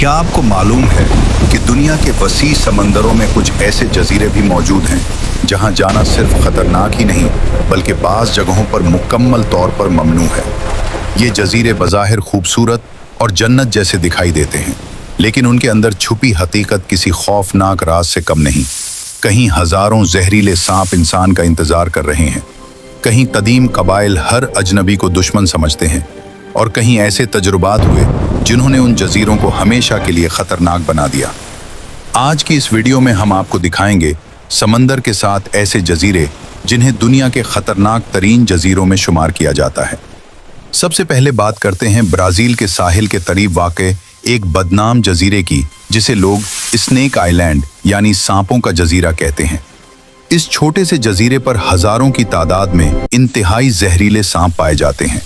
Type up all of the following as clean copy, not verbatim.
क्या आपको मालूम है कि दुनिया के वसी समंदरों में कुछ ऐसे जजीरे भी मौजूद हैं जहां जाना सिर्फ खतरनाक ही नहीं बल्कि बाज़ जगहों पर मुकम्मल तौर पर ममनू है। ये जजीरे बज़ाहिर खूबसूरत और जन्नत जैसे दिखाई देते हैं, लेकिन उनके अंदर छुपी हकीकत किसी खौफनाक राज से कम नहीं। कहीं हज़ारों जहरीले सांप इंसान का इंतज़ार कर रहे हैं, कहीं कदीम कबाइल हर अजनबी को दुश्मन समझते हैं, और कहीं ऐसे तजुर्बात हुए जिन्होंने उन जजीरों को हमेशा के लिए खतरनाक बना दिया। आज की इस वीडियो में हम आपको दिखाएंगे समंदर के साथ ऐसे जजीरे जिन्हें दुनिया के खतरनाक तरीन जजीरों में शुमार किया जाता है। सबसे पहले बात करते हैं ब्राज़ील के साहिल के करीब वाक़े एक बदनाम जजीरे की, जिसे लोग स्नेक आइलैंड यानी सांपों का जजीरा कहते हैं। इस छोटे से जजीरे पर हजारों की तादाद में इंतहाई जहरीले सांप पाए जाते हैं।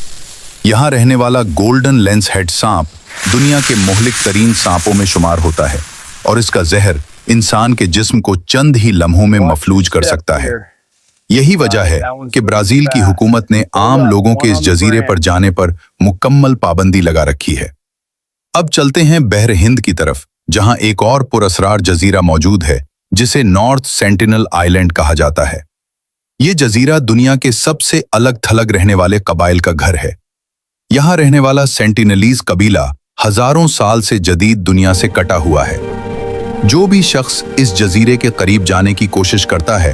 यहाँ रहने वाला गोल्डन लेंस हेड सांप दुनिया के मुहलिक तरीन सांपों में शुमार होता है और इसका जहर इंसान के जिस्म को चंद ही लम्हों में मफलूज कर सकता है। यही वजह है कि ब्राजील की हुकूमत ने आम लोगों के इस जजीरे पर जाने पर मुकम्मल पाबंदी लगा रखी है। अब चलते हैं बहर हिंद की तरफ, जहां एक और पुरअसरार जजीरा मौजूद है जिसे नॉर्थ सेंटिनल आइलैंड कहा जाता है। ये जजीरा दुनिया के सबसे अलग थलग रहने वाले कबाइल का घर है। यहाँ रहने वाला सेंटिनलीज कबीला हजारों साल से जदीद दुनिया से कटा हुआ है। जो भी शख्स इस जजीरे के करीब जाने की कोशिश करता है,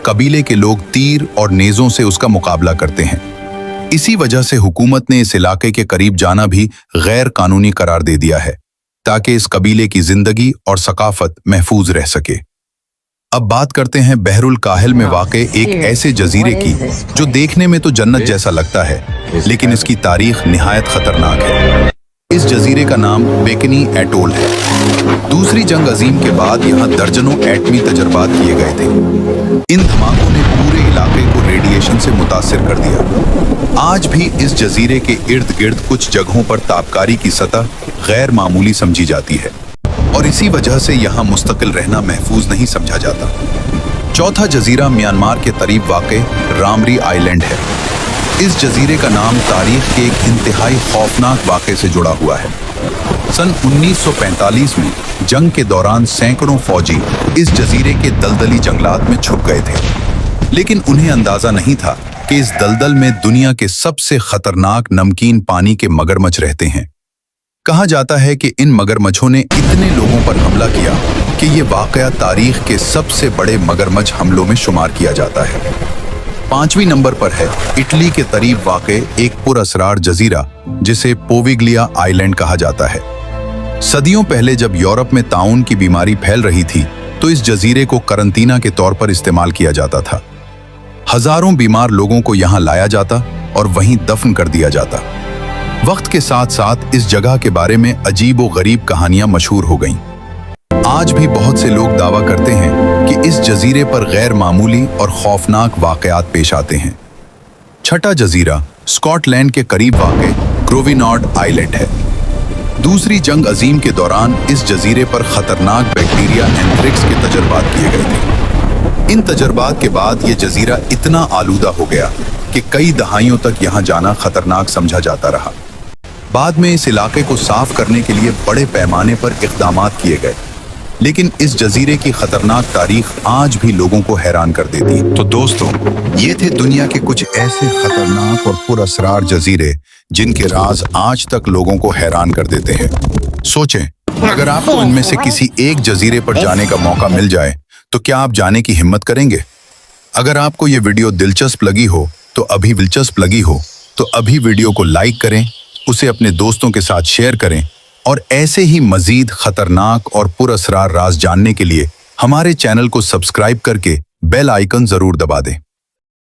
कबीले के लोग तीर और नेज़ों से उसका मुकाबला करते हैं। इसी वजह से हुकूमत ने इस इलाके के करीब जाना भी गैर कानूनी करार दे दिया है, ताकि इस कबीले की जिंदगी और सकाफत महफूज रह सके। अब बात करते हैं बहरुल काहिल में वाक़े एक ऐसे जजीरे की जो देखने में तो जन्नत जैसा लगता है, लेकिन इसकी तारीख निहायत खतरनाक है। इस जजीरे का नाम बेकनी एटोल है। दूसरी जंग अजीम के बाद यहाँ दर्जनों एटमी तजर्बात किए गए थे। इन धमाकों ने पूरे इलाके को रेडिएशन से मुतासिर कर दिया। आज भी इस जजीरे के इर्द गिर्द कुछ जगहों पर ताबकारी की सतह गैर मामूली समझी जाती है और इसी वजह से यहाँ मुस्तकिल रहना महफूज नहीं समझा जाता। चौथा जजीरा म्यांमार के करीब वाक़े रामरी आइलैंड है। इस जजीरे का नाम तारीख के एक इंतहाई खौफनाक वाक़े से जुड़ा हुआ है। सन 1945 में जंग के दौरान सैकड़ों फौजी इस जजीरे के दलदली जंगलात में छुप गए थे, लेकिन उन्हें अंदाजा नहीं था कि इस दलदल में दुनिया के सबसे खतरनाक नमकीन पानी के मगरमच्छ रहते हैं। कहा जाता है कि इन मगरमच्छों ने इतने लोगों पर हमला किया कि ये वाक़या तारीख के सबसे बड़े मगरमच्छ हमलों में शुमार किया जाता है। 5वीं नंबर पर है इटली के करीब वाक़े एक पुरअसरार जजीरा जिसे पोविग्लिया आइलैंड कहा जाता है। सदियों पहले जब यूरोप में ताउन की बीमारी फैल रही थी, तो इस जजीरे को करंटीना के तौर पर इस्तेमाल किया जाता था। हजारों बीमार लोगों को यहाँ लाया जाता और वहीं दफन कर दिया जाता। वक्त के साथ साथ इस जगह के बारे में अजीब व गरीब कहानियां मशहूर हो गईं। आज भी बहुत से लोग दावा करते हैं कि इस जजीरे पर गैर मामूली और खौफनाक वाक़यात पेश आते हैं। छठा जजीरा स्कॉटलैंड के करीब वाक़े ग्रोविनॉड आइलैंड है। दूसरी जंग अजीम के दौरान इस जजीरे पर खतरनाक बैक्टीरिया एंथ्रेक्स के तजर्बात किए गए थे। इन तजर्बात के बाद ये जजीरा इतना आलूदा हो गया कि कई दहाइयों तक यहाँ जाना खतरनाक समझा जाता रहा। बाद में इस इलाके को साफ करने के लिए बड़े पैमाने पर इक़दामात किए गए, लेकिन इस जजीरे की खतरनाक तारीख आज भी लोगों को हैरान कर देती है। तो दोस्तों, ये थे दुनिया के कुछ ऐसे खतरनाक और पुरअसरार जजीरे जिनके राज आज तक लोगों को हैरान कर देते हैं। सोचें, अगर आपको इनमें से किसी एक जजीरे पर जाने का मौका मिल जाए तो क्या आप जाने की हिम्मत करेंगे? अगर आपको ये वीडियो दिलचस्प लगी हो तो अभी वीडियो को लाइक करें, उसे अपने दोस्तों के साथ शेयर करें और ऐसे ही मजीद खतरनाक और पुरअसरार राज जानने के लिए हमारे चैनल को सब्सक्राइब करके बेल आइकन जरूर दबा दें।